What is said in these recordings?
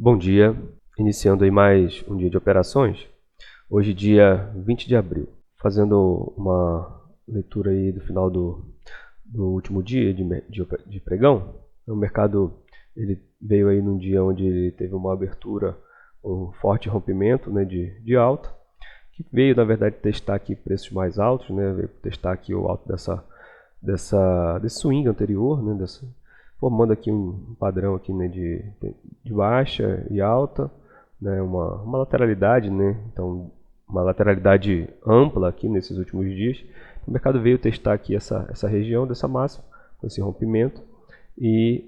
Bom dia, iniciando aí mais um dia de operações. Hoje, dia 20 de abril, fazendo uma leitura aí do final do último dia de pregão. O mercado ele veio aí num dia onde ele teve uma abertura, um forte rompimento, né, de alta, que veio na verdade testar aqui preços mais altos, né, veio testar aqui o alto desse swing anterior, né, formando aqui um padrão aqui, né, de baixa e alta, né, uma lateralidade, né, então uma lateralidade ampla aqui nesses últimos dias. O mercado veio testar aqui essa região dessa máxima, com esse rompimento, e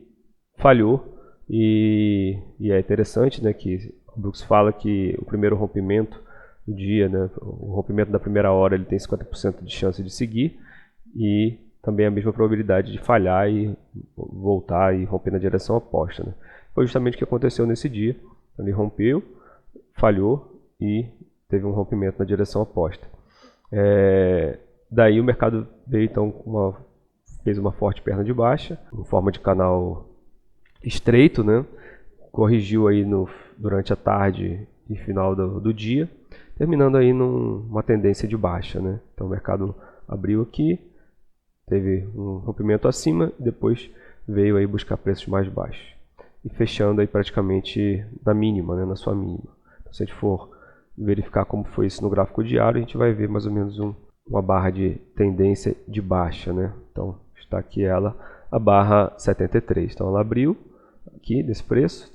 falhou. E é interessante, né, que o Brooks fala que o primeiro rompimento do dia, né, o rompimento da primeira hora, ele tem 50% de chance de seguir, e também a mesma probabilidade de falhar e voltar e romper na direção oposta, né? Foi justamente o que aconteceu nesse dia. Ele rompeu, falhou e teve um rompimento na direção oposta. Daí o mercado veio então fez uma forte perna de baixa, em forma de canal estreito, né? Corrigiu aí durante a tarde e final do dia, terminando aí numa tendência de baixa, né? Então o mercado abriu aqui, teve um rompimento acima, depois veio aí buscar preços mais baixos e fechando aí praticamente na mínima, né, na sua mínima. Então, se a gente for verificar como foi isso no gráfico diário, a gente vai ver mais ou menos uma barra de tendência de baixa, né? Então está aqui ela, a barra 73. Então ela abriu aqui desse preço,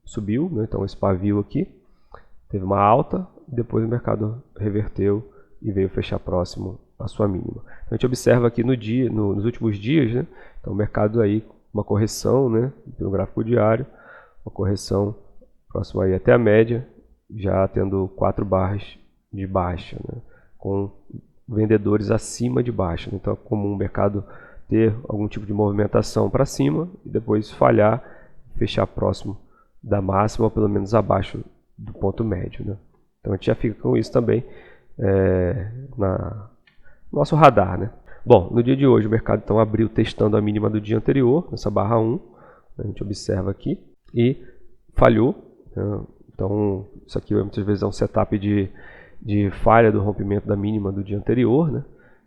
subiu, né? Então esse pavio aqui teve uma alta, depois o mercado reverteu e veio fechar próximo à sua mínima. Então, a gente observa aqui nos últimos dias, né? Então o mercado aí uma correção, né, no gráfico diário, uma correção próxima aí até a média, já tendo 4 barras de baixa, né, com vendedores acima de baixa. Então é comum o mercado ter algum tipo de movimentação para cima e depois falhar, fechar próximo da máxima ou pelo menos abaixo do ponto médio, né? Então a gente já fica com isso também no nosso radar, né? Bom, no dia de hoje o mercado então abriu testando a mínima do dia anterior, nessa barra 1, a gente observa aqui, e falhou, né? Então isso aqui muitas vezes é um setup de falha do rompimento da mínima do dia anterior, né?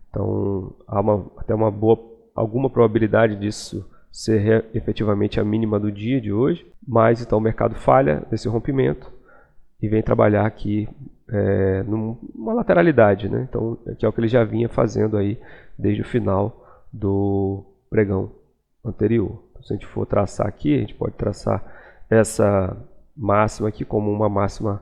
Então há até alguma probabilidade disso ser efetivamente a mínima do dia de hoje, mas então o mercado falha nesse rompimento e vem trabalhar aqui numa lateralidade, né? Então, que é o que ele já vinha fazendo aí desde o final do pregão anterior. Então, se a gente for traçar aqui, a gente pode traçar essa máxima aqui como uma máxima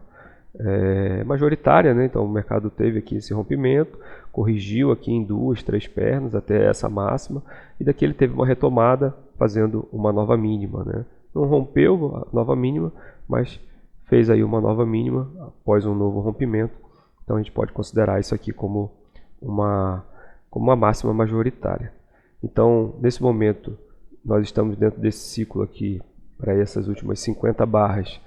majoritária, né? Então o mercado teve aqui esse rompimento, corrigiu aqui em 2, 3 pernas até essa máxima, e daqui ele teve uma retomada fazendo uma nova mínima, né? Não rompeu a nova mínima, mas fez aí uma nova mínima após um novo rompimento. Então a gente pode considerar isso aqui como uma máxima majoritária. Então, nesse momento, nós estamos dentro desse ciclo aqui, para essas últimas 50 barras,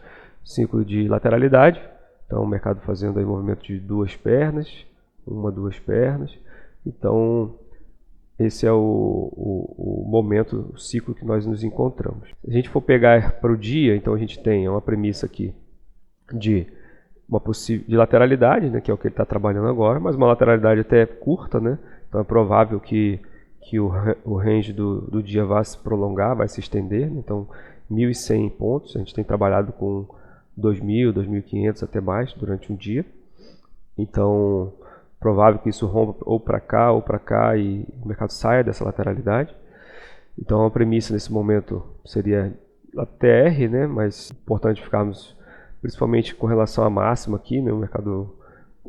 ciclo de lateralidade. Então o mercado fazendo aí movimento de 2 pernas, 2 pernas. Então esse é o momento, o ciclo que nós nos encontramos. Se a gente for pegar para o dia, então a gente tem uma premissa aqui de lateralidade, né, que é o que ele está trabalhando agora, mas uma lateralidade até curta, né? Então é provável que o range do dia vá se prolongar, vai se estender, né? Então 1.100 pontos, a gente tem trabalhado com 2.000, 2.500 até mais durante um dia. Então provável que isso rompa ou para cá e o mercado saia dessa lateralidade. Então a premissa nesse momento seria a TR, né? Mas é importante ficarmos principalmente com relação à máxima aqui, né? O mercado,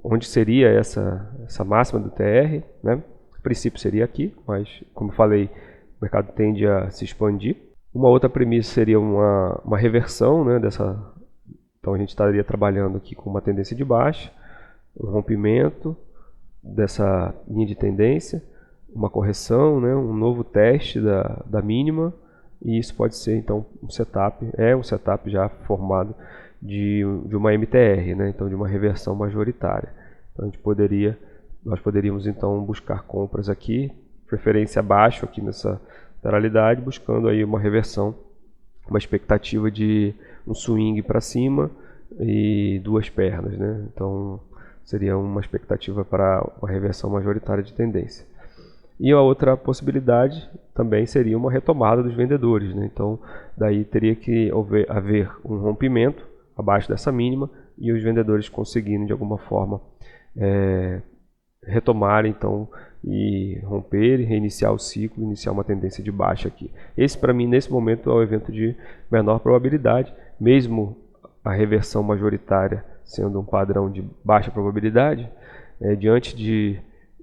onde seria essa máxima do TR, né? A princípio seria aqui, mas como eu falei, o mercado tende a se expandir. Uma outra premissa seria uma reversão, né, então a gente estaria trabalhando aqui com uma tendência de baixa, um rompimento dessa linha de tendência, uma correção, né, um novo teste da mínima, e isso pode ser então um setup já formado de uma MTR, né, então de uma reversão majoritária. Então nós poderíamos então buscar compras aqui, preferência abaixo aqui nessa lateralidade, buscando aí uma reversão, uma expectativa de um swing para cima e duas pernas, né? Então seria uma expectativa para uma reversão majoritária de tendência. E a outra possibilidade também seria uma retomada dos vendedores, né? Então daí teria que haver um rompimento abaixo dessa mínima e os vendedores conseguindo de alguma forma retomar então e romper e reiniciar o ciclo, iniciar uma tendência de baixa aqui. Esse para mim nesse momento é o evento de menor probabilidade, mesmo a reversão majoritária sendo um padrão de baixa probabilidade, diante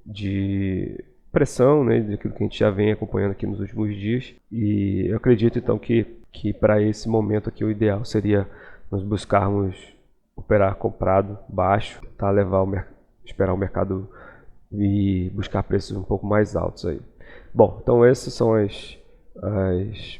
de pressão, né, daquilo que a gente já vem acompanhando aqui nos últimos dias, e eu acredito então que para esse momento aqui o ideal seria nós buscarmos operar comprado baixo, tá, esperar o mercado e buscar preços um pouco mais altos aí. Bom, então essas são as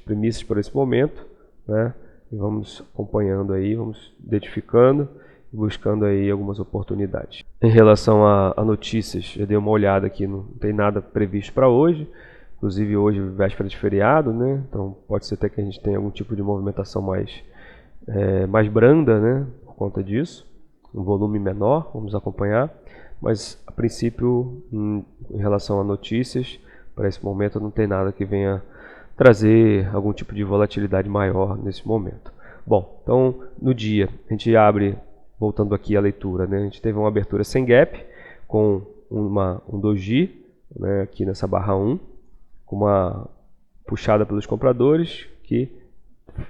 premissas por esse momento, né? E vamos acompanhando aí, vamos identificando e buscando aí algumas oportunidades. Em relação a notícias, eu dei uma olhada aqui, não tem nada previsto para hoje, inclusive hoje véspera de feriado, né? Então pode ser até que a gente tenha algum tipo de movimentação mais branda, né? Por conta disso, um volume menor, vamos acompanhar. Mas a princípio, em relação a notícias, para esse momento não tem nada que venha trazer algum tipo de volatilidade maior nesse momento. Bom, então no dia a gente abre, voltando aqui à leitura, né, a gente teve uma abertura sem gap com um doji, né, aqui nessa barra 1, com uma puxada pelos compradores que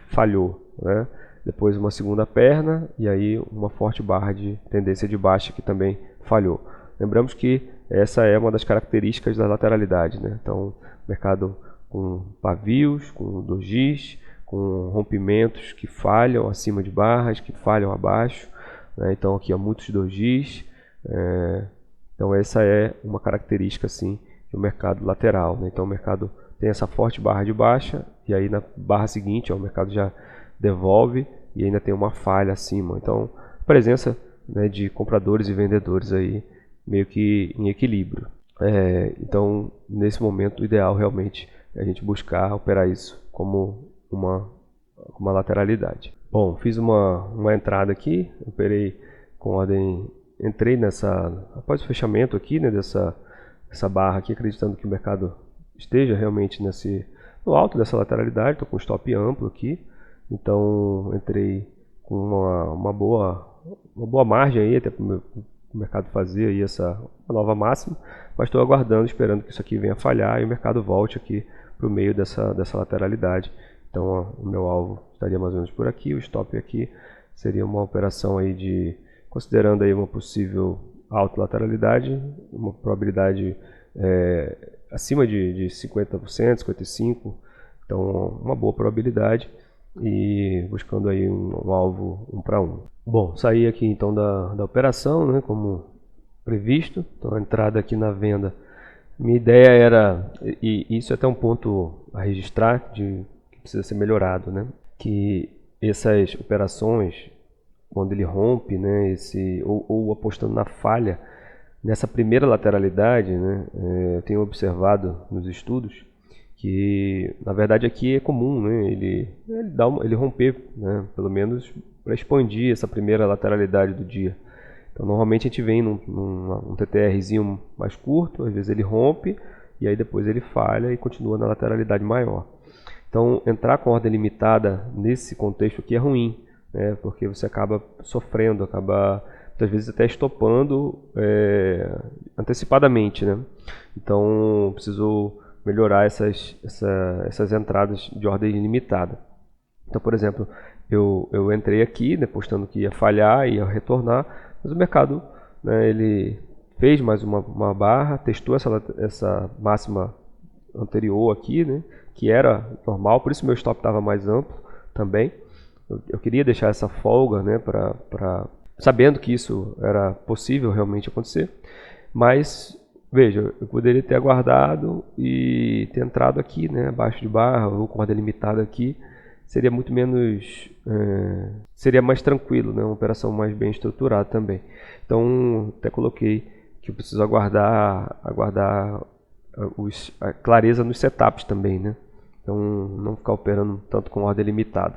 falhou, né? Depois uma segunda perna e aí uma forte barra de tendência de baixa que também falhou. Lembramos que essa é uma das características da lateralidade, né? Então, mercado com pavios, com dojis, com rompimentos que falham acima de barras, que falham abaixo, né? Então aqui há muitos dojis. Então essa é uma característica assim do mercado lateral, né? Então o mercado tem essa forte barra de baixa e aí na barra seguinte o mercado já devolve e ainda tem uma falha acima. Então a presença, né, de compradores e vendedores aí meio que em equilíbrio. Então nesse momento o ideal realmente é a gente buscar operar isso como uma lateralidade. Bom, fiz uma entrada aqui, operei com ordem, entrei após o fechamento aqui, né, dessa barra aqui, acreditando que o mercado esteja realmente no alto dessa lateralidade. Estou com stop amplo aqui, então entrei com uma boa margem aí até para o mercado fazer aí uma nova máxima, mas estou aguardando, esperando que isso aqui venha falhar e o mercado volte aqui para o meio dessa lateralidade. Então o meu alvo estaria mais ou menos por aqui, o stop aqui seria uma operação aí considerando aí uma possível alta lateralidade, uma probabilidade acima de 50%, 55%, então uma boa probabilidade e buscando aí um alvo 1 para 1. Bom, saí aqui então da operação, né, como previsto, então a entrada aqui na venda. Minha ideia era, e isso é até um ponto a registrar, que precisa ser melhorado, né? Que essas operações, quando ele rompe, né, ou apostando na falha, nessa primeira lateralidade, né, eu tenho observado nos estudos que, na verdade, aqui é comum, né, ele romper, né, pelo menos para expandir essa primeira lateralidade do dia. Então, normalmente a gente vem num TTRzinho mais curto, às vezes ele rompe e aí depois ele falha e continua na lateralidade maior. Então, entrar com ordem limitada nesse contexto aqui é ruim, né? Porque você acaba sofrendo, acaba muitas vezes até estopando antecipadamente, né? Então, preciso melhorar essas entradas de ordem limitada. Então, por exemplo, eu entrei aqui, né, postando que ia falhar, ia retornar, mas o mercado, né, ele fez mais uma barra, testou essa máxima anterior aqui, né, que era normal, por isso meu stop estava mais amplo também. Eu queria deixar essa folga, né, sabendo que isso era possível realmente acontecer, mas veja, eu poderia ter aguardado e ter entrado aqui, né, abaixo de barra ou com ordem limitada aqui, seria muito menos, seria mais tranquilo, né, uma operação mais bem estruturada também. Então até coloquei que eu preciso aguardar a clareza nos setups também, né? Então não ficar operando tanto com ordem limitada.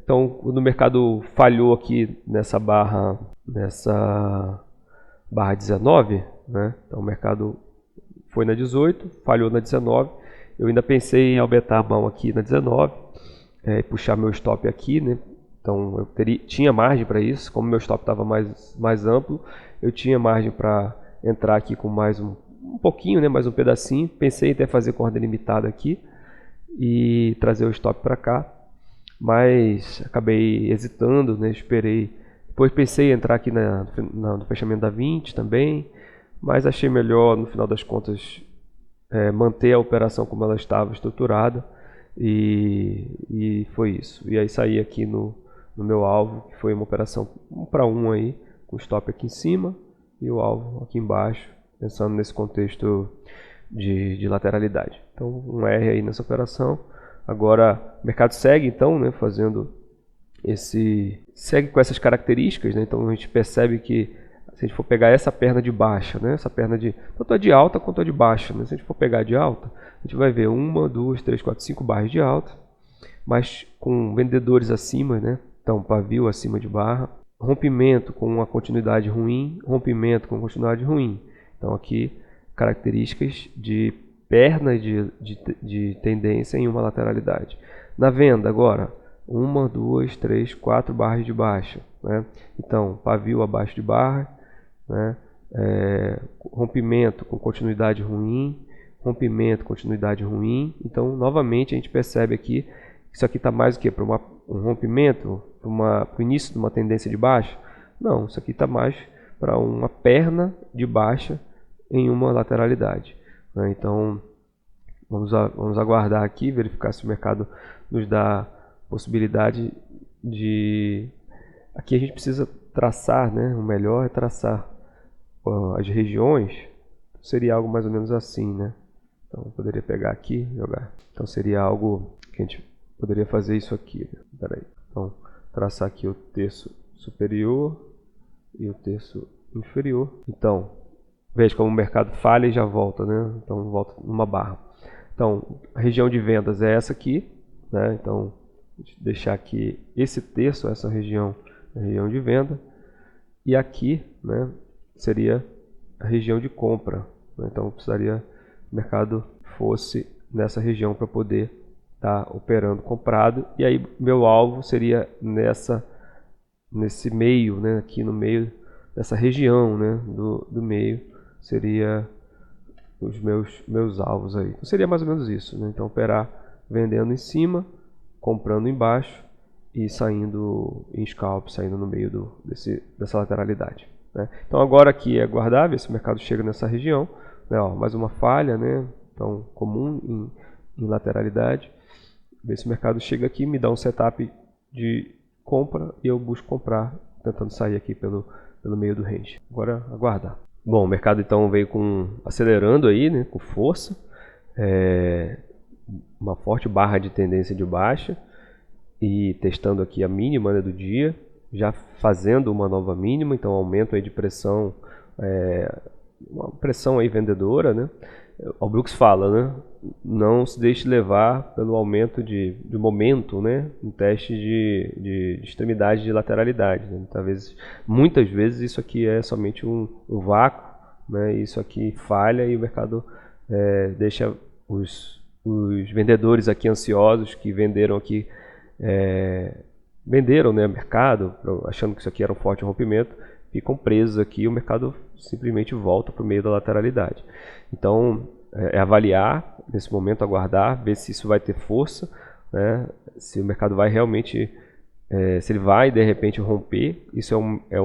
Então, quando o mercado falhou aqui nessa barra 19, né? Então o mercado foi na 18, falhou na 19. Eu ainda pensei em aumentar a mão aqui na 19, puxar meu stop aqui, né? Então eu tinha margem para isso, como meu stop estava mais amplo, eu tinha margem para entrar aqui com mais um pouquinho, né? Mais um pedacinho. Pensei em até fazer com ordem limitada aqui e trazer o stop para cá, mas acabei hesitando, né? Esperei. Depois pensei em entrar aqui no fechamento da 20 também, mas achei melhor, no final das contas, manter a operação como ela estava estruturada, e foi isso. E aí saí aqui no meu alvo, que foi uma operação 1 para 1 aí, com o stop aqui em cima e o alvo aqui embaixo, pensando nesse contexto de lateralidade. Então um R aí nessa operação. Agora o mercado segue então, né, segue com essas características, né? Então a gente percebe que se a gente for pegar essa perna de baixa, né, essa perna tanto a de alta quanto a de baixa, né? Se a gente for pegar a de alta, a gente vai ver 1, 2, 3, 4, 5 barras de alta, mas com vendedores acima, né? Então pavio acima de barra, rompimento com uma continuidade ruim, rompimento com continuidade ruim. Então aqui características de perna de tendência em uma lateralidade. Na venda agora, 1, 2, 3, 4 barras de baixa, né? Então pavio abaixo de barra, né? Rompimento com continuidade ruim, rompimento, continuidade ruim. Então novamente a gente percebe aqui que isso aqui está mais o que? Para um rompimento, para o início de uma tendência de baixa? Não, isso aqui está mais para uma perna de baixa em uma lateralidade, né? Então vamos aguardar aqui, verificar se o mercado nos dá possibilidade de... Aqui a gente precisa traçar, né? O melhor é traçar as regiões. Seria algo mais ou menos assim, né? Então eu poderia pegar aqui e jogar. Então seria algo que a gente poderia fazer isso aqui, né? Peraí. Então traçar aqui o terço superior e o terço inferior. Então veja como o mercado falha e já volta, né? Então volta numa barra. Então a região de vendas é essa aqui, né? Então deixar aqui esse terço, essa região, a região de venda, e aqui, né, seria a região de compra, né? Então precisaria que o mercado fosse nessa região para poder estar operando comprado, e aí meu alvo seria nesse meio, né, aqui no meio dessa região, né, do meio seria os meus alvos aí. Então seria mais ou menos isso, né? Então operar vendendo em cima, comprando embaixo e saindo em scalp, saindo no meio dessa lateralidade, né? Então agora aqui é aguardar, ver se o mercado chega nessa região, né? Ó, mais uma falha, né? Então comum em lateralidade, ver se o mercado chega aqui, me dá um setup de compra e eu busco comprar, tentando sair aqui pelo meio do range. Agora aguardar. Bom, o mercado então veio acelerando aí, né, com força, uma forte barra de tendência de baixa e testando aqui a mínima, né, do dia, já fazendo uma nova mínima, então aumento aí de pressão, uma pressão aí vendedora, né? O Brooks fala, né, não se deixe levar pelo aumento de momento, né, um teste de extremidade de lateralidade, né? Talvez, muitas vezes isso aqui é somente um vácuo, né? Isso aqui falha e o mercado deixa os vendedores aqui ansiosos que venderam aqui, venderam, né, mercado, achando que isso aqui era um forte rompimento, ficam presos aqui e o mercado simplesmente volta para o meio da lateralidade. Então, avaliar, nesse momento, aguardar, ver se isso vai ter força, né? Se o mercado vai realmente, se ele vai de repente romper. Isso é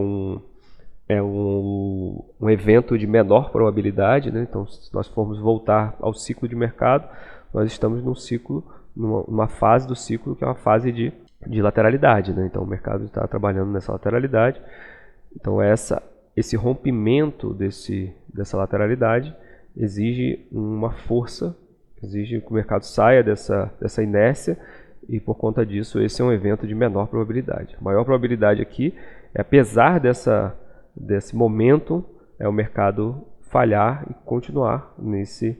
um evento de menor probabilidade, né? Então, se nós formos voltar ao ciclo de mercado, nós estamos num ciclo, numa fase do ciclo que é uma fase de lateralidade, né? Então, o mercado está trabalhando nessa lateralidade. Então, esse rompimento dessa lateralidade exige uma força, exige que o mercado saia dessa inércia, e por conta disso esse é um evento de menor probabilidade. A maior probabilidade aqui é, apesar desse momento, o mercado falhar e continuar nesse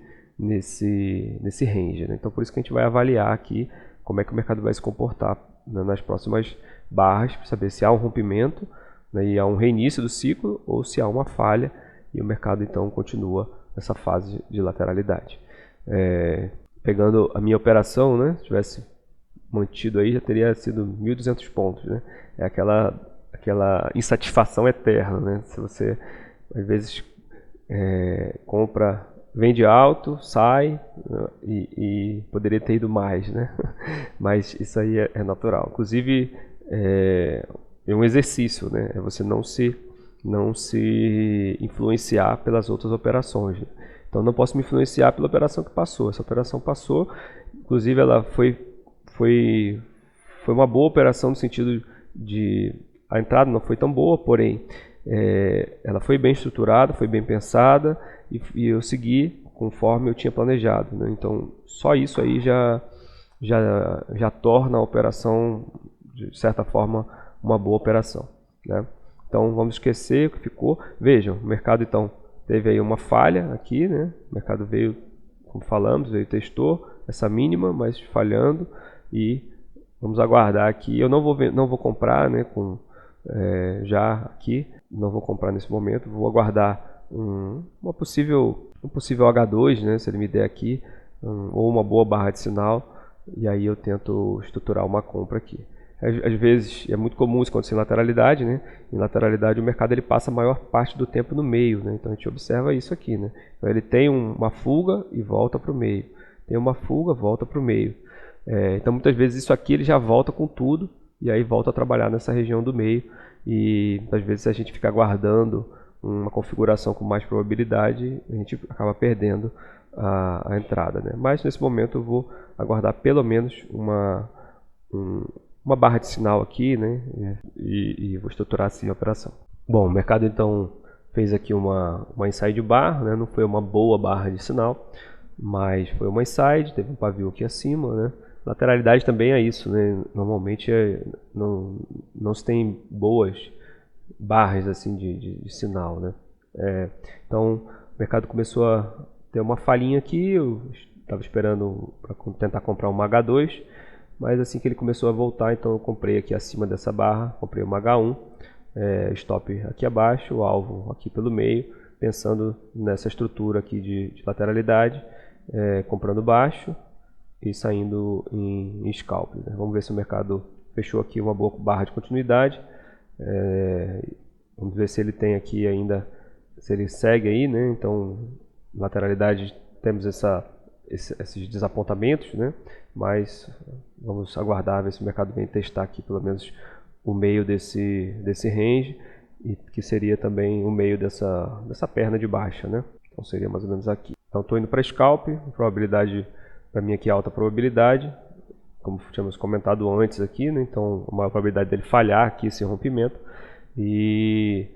range, né? Então por isso que a gente vai avaliar aqui como é que o mercado vai se comportar, né, nas próximas barras, para saber se há um rompimento, né, e há um reinício do ciclo, ou se há uma falha e o mercado então continua nessa fase de lateralidade. Pegando a minha operação, né, se tivesse mantido aí, já teria sido 1.200 pontos, né? É aquela insatisfação eterna, né? Se você às vezes compra, vende alto, sai, né, e poderia ter ido mais, né? Mas isso aí é natural. Inclusive é um exercício, né? É você não se influenciar pelas outras operações, né? Então não posso me influenciar pela operação que passou. Essa operação passou, inclusive ela foi uma boa operação no sentido de a entrada não foi tão boa, porém ela foi bem estruturada, foi bem pensada e eu segui conforme eu tinha planejado, né? Então só isso aí já torna a operação de certa forma uma boa operação, né? Então vamos esquecer o que ficou. Vejam, o mercado então teve aí uma falha aqui, né? O mercado veio, como falamos, testou essa mínima, mas falhando, e vamos aguardar aqui. Eu não vou comprar, né, já aqui, não vou comprar nesse momento, vou aguardar um possível H2, né, se ele me der aqui, ou uma boa barra de sinal, e aí eu tento estruturar uma compra aqui. Às vezes é muito comum isso acontecer em lateralidade, né? Em lateralidade o mercado ele passa a maior parte do tempo no meio, né? Então a gente observa isso aqui, né? Então ele tem uma fuga e volta para o meio, tem uma fuga, volta para o meio. Então muitas vezes isso aqui ele já volta com tudo e aí volta a trabalhar nessa região do meio, e às vezes a gente fica aguardando uma configuração com mais probabilidade, a gente acaba perdendo a entrada, né? Mas nesse momento eu vou aguardar pelo menos uma barra de sinal aqui, né? E vou estruturar assim a operação. Bom, o mercado então fez aqui uma inside bar, né? Não foi uma boa barra de sinal, mas foi uma inside, teve um pavio aqui acima, né? Lateralidade também é isso, né? Normalmente não se tem boas barras assim de sinal, né? Então o mercado começou a ter uma falhinha aqui, eu estava esperando para tentar comprar uma H2, mas assim que ele começou a voltar, então eu comprei aqui acima dessa barra, comprei uma H1, stop aqui abaixo, o alvo aqui pelo meio, pensando nessa estrutura aqui de lateralidade, comprando baixo e saindo em scalp, né? Vamos ver se o mercado fechou aqui uma boa barra de continuidade. Vamos ver se ele tem aqui ainda, se ele segue aí, né? Então, lateralidade, temos esses desapontamentos, né? Mas vamos aguardar, ver se o mercado vem testar aqui pelo menos o meio desse range, e que seria também o meio dessa perna de baixa, né? Então seria mais ou menos aqui. Então estou indo para scalp, probabilidade para mim aqui alta probabilidade, como tínhamos comentado antes aqui, né? Então a maior probabilidade dele falhar aqui esse rompimento e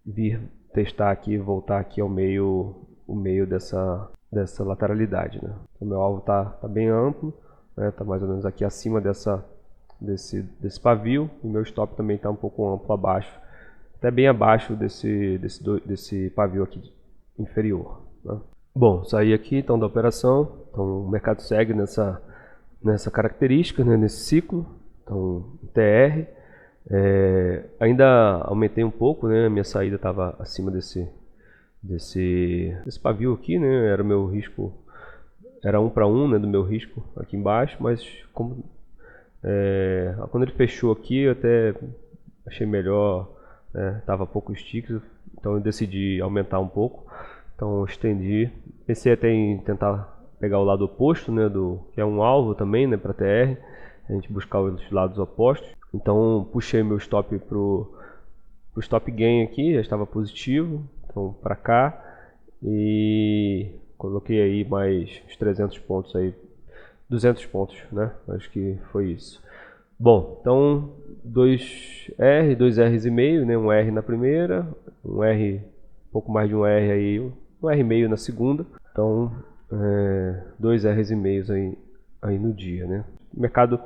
vir testar aqui, voltar aqui ao meio, o meio dessa lateralidade, né? O meu alvo está bem amplo, né? Tá mais ou menos aqui acima desse pavio, e meu stop também está um pouco amplo abaixo, até bem abaixo desse pavio aqui inferior, né? Bom, saí aqui então da operação. Então o mercado segue nessa característica, né, nesse ciclo. Então TR, ainda aumentei um pouco, né? A minha saída estava acima desse pavio aqui, né? Era o meu risco, era 1 para 1, né, do meu risco aqui embaixo, mas quando ele fechou aqui eu até achei melhor, né? Tava pouco stick, então eu decidi aumentar um pouco. Então eu estendi, pensei até em tentar pegar o lado oposto, né, que é um alvo também, né, para TR, a gente buscar os lados opostos. Então puxei meu stop pro stop gain aqui, já estava positivo, então para cá, e coloquei aí mais uns 300 pontos aí, 200 pontos, né? Acho que foi isso. Bom, então 2R, 2Rs e meio, né? Um R na primeira, um R, um pouco mais de um R aí, um R e meio na segunda. Então 2 Rs e meios aí no dia, né? O mercado,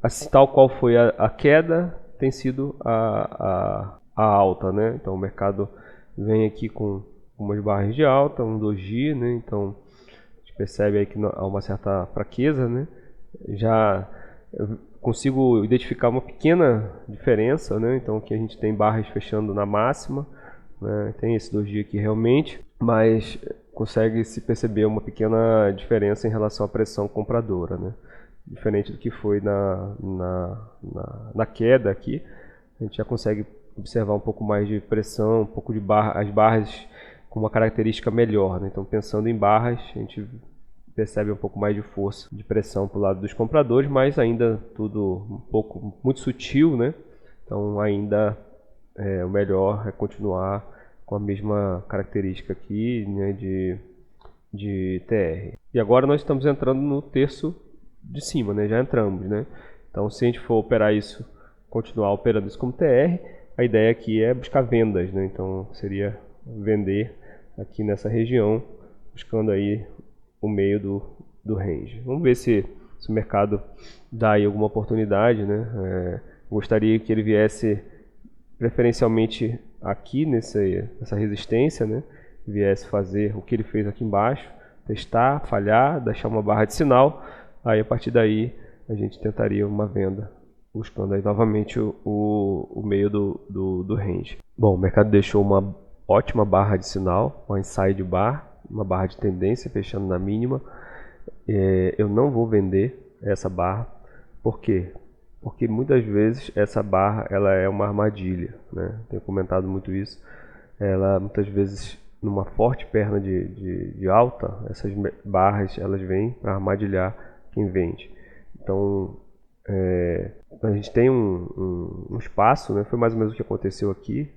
assim, tal qual foi a queda, tem sido a alta, né? Então o mercado vem aqui com umas barras de alta, um doji, né? Então a gente percebe aí que há uma certa fraqueza, né? Já eu consigo identificar uma pequena diferença, né? Então aqui a gente tem barras fechando na máxima, né? Tem esse doji aqui realmente, mas consegue se perceber uma pequena diferença em relação à pressão compradora, né? Diferente do que foi na queda aqui, a gente já consegue observar um pouco mais de pressão, um pouco de barra, as barras com uma característica melhor, né? Então pensando em barras, a gente percebe um pouco mais de força de pressão para o lado dos compradores, mas ainda tudo um pouco muito sutil, né? Então ainda o melhor é continuar com a mesma característica aqui, né, de TR. E agora nós estamos entrando no terço de cima, né? Já entramos, né? Então se a gente for operar isso, continuar operando isso como TR, a ideia aqui é buscar vendas, né? Então seria vender aqui nessa região, buscando aí o meio do range. Vamos ver se o mercado dá aí alguma oportunidade, né? Gostaria que ele viesse preferencialmente aqui nessa resistência, né? Viesse fazer o que ele fez aqui embaixo, testar, falhar, deixar uma barra de sinal, aí a partir daí a gente tentaria uma venda, buscando aí novamente o meio do range. Bom, o mercado deixou uma ótima barra de sinal, uma inside bar, uma barra de tendência fechando na mínima. Eu não vou vender essa barra. Por quê? Porque muitas vezes essa barra ela é uma armadilha, né? Tenho comentado muito isso. Ela muitas vezes numa forte perna de alta, essas barras elas vêm para armadilhar quem vende. Então a gente tem um espaço, né? Foi mais ou menos o que aconteceu aqui.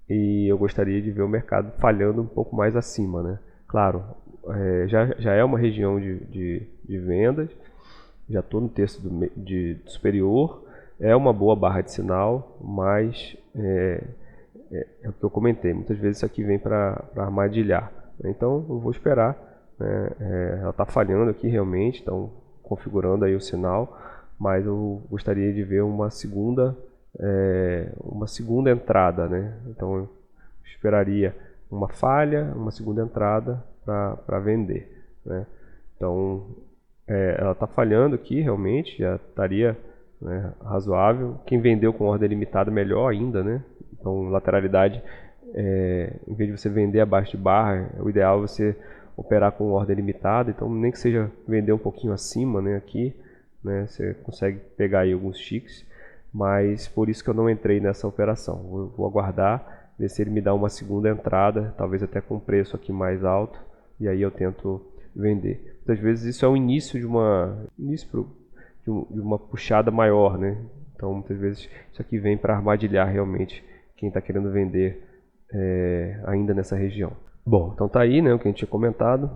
E eu gostaria de ver o mercado falhando um pouco mais acima, né? Claro, já é uma região de vendas, já estou no terço de superior, é uma boa barra de sinal, mas é o que eu comentei, muitas vezes isso aqui vem para armadilhar. Então eu vou esperar, né? Ela está falhando aqui realmente, estão configurando aí o sinal, mas eu gostaria de ver uma segunda entrada, né? Então eu esperaria uma falha, uma segunda entrada para vender, né? Então ela está falhando aqui realmente, já estaria, né, razoável. Quem vendeu com ordem limitada, melhor ainda, né? Então lateralidade, em vez de você vender abaixo de barra, o ideal é você operar com ordem limitada. Então nem que seja vender um pouquinho acima, né, aqui, né, você consegue pegar aí alguns ticks. Mas por isso que eu não entrei nessa operação. Vou aguardar, ver se ele me dá uma segunda entrada, talvez até com preço aqui mais alto, e aí eu tento vender. Muitas vezes isso é o início de uma puxada maior, né? Então muitas vezes isso aqui vem para armadilhar realmente quem está querendo vender ainda nessa região. Bom, então tá aí, né, o que a gente tinha comentado,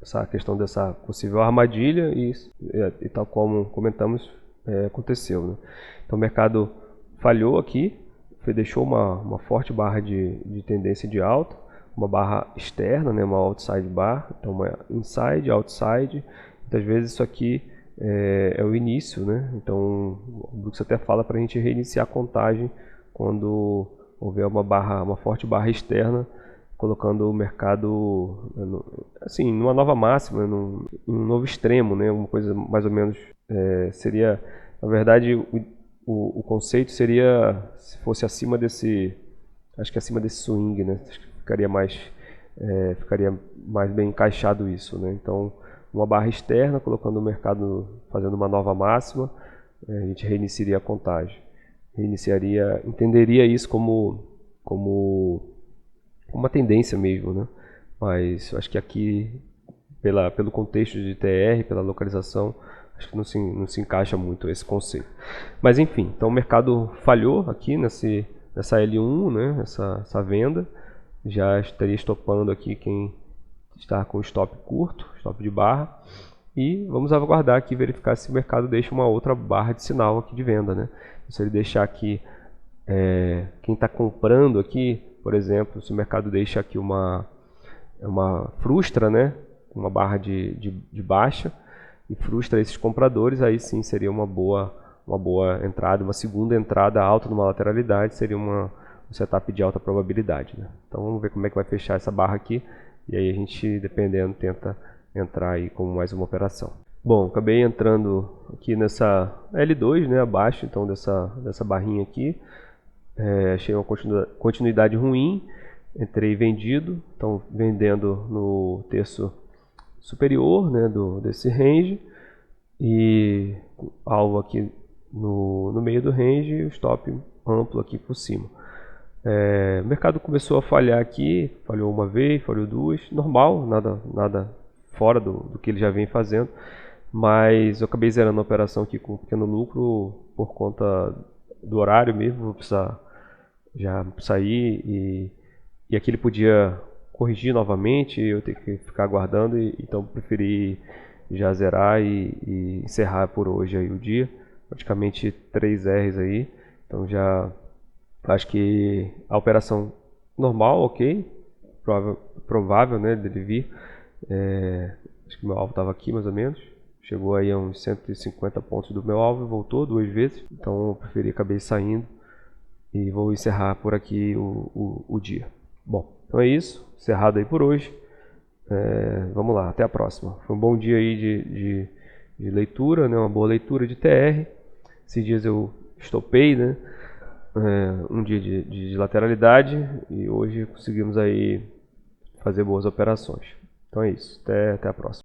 essa questão dessa possível armadilha e tal como comentamos, aconteceu, né? Então o mercado falhou aqui, deixou uma forte barra de tendência de alta, uma barra externa, né, uma outside bar, então uma inside, outside. Muitas vezes isso aqui é o início, né? Então o Brooks até fala para a gente reiniciar a contagem quando houver uma forte barra externa, colocando o mercado assim, numa nova máxima, num novo extremo, né? Uma coisa mais ou menos seria, na verdade, o conceito seria, se fosse acima desse, acho que acima desse swing, né? Acho que ficaria mais bem encaixado isso, né? Então, uma barra externa, colocando o mercado, fazendo uma nova máxima, a gente reiniciaria a contagem. Entenderia isso como uma tendência mesmo, né? Mas eu acho que aqui, pelo contexto de TR, pela localização, acho que não se encaixa muito esse conceito. Mas enfim, então o mercado falhou aqui nessa L1, né? Essa venda. Já estaria estopando aqui quem está com stop curto, stop de barra. E vamos aguardar aqui, verificar se o mercado deixa uma outra barra de sinal aqui de venda, né? Se ele deixar aqui, quem está comprando aqui, por exemplo, se o mercado deixa aqui uma frustra, né? Uma barra de baixa e frustra esses compradores, aí sim seria uma boa entrada, uma segunda entrada alta numa lateralidade, seria um setup de alta probabilidade, né? Então vamos ver como é que vai fechar essa barra aqui, e aí a gente, dependendo, tenta entrar aí com mais uma operação. Bom, acabei entrando aqui nessa L2, né, abaixo então dessa barrinha aqui. Achei uma continuidade ruim, entrei vendido, então vendendo no terço superior, né, desse range, e alvo aqui no meio do range e o stop amplo aqui por cima. O mercado começou a falhar aqui, falhou uma vez, falhou duas, normal, nada fora do que ele já vem fazendo, mas eu acabei zerando a operação aqui com um pequeno lucro por conta do horário mesmo, vou precisar já sair e aqui ele podia corrigir novamente, eu ter que ficar aguardando, então preferi já zerar e encerrar por hoje aí o dia, praticamente 3 Rs aí, então já acho que a operação normal, ok, provável, né, dele vir, acho que meu alvo estava aqui mais ou menos, chegou aí a uns 150 pontos do meu alvo e voltou 2 vezes, então eu preferi, acabei saindo e vou encerrar por aqui o dia. Bom, então é isso, encerrado aí por hoje, vamos lá, até a próxima. Foi um bom dia aí de leitura, né, uma boa leitura de TR, esses dias eu estopei, né, um dia de lateralidade e hoje conseguimos aí fazer boas operações. Então é isso, até a próxima.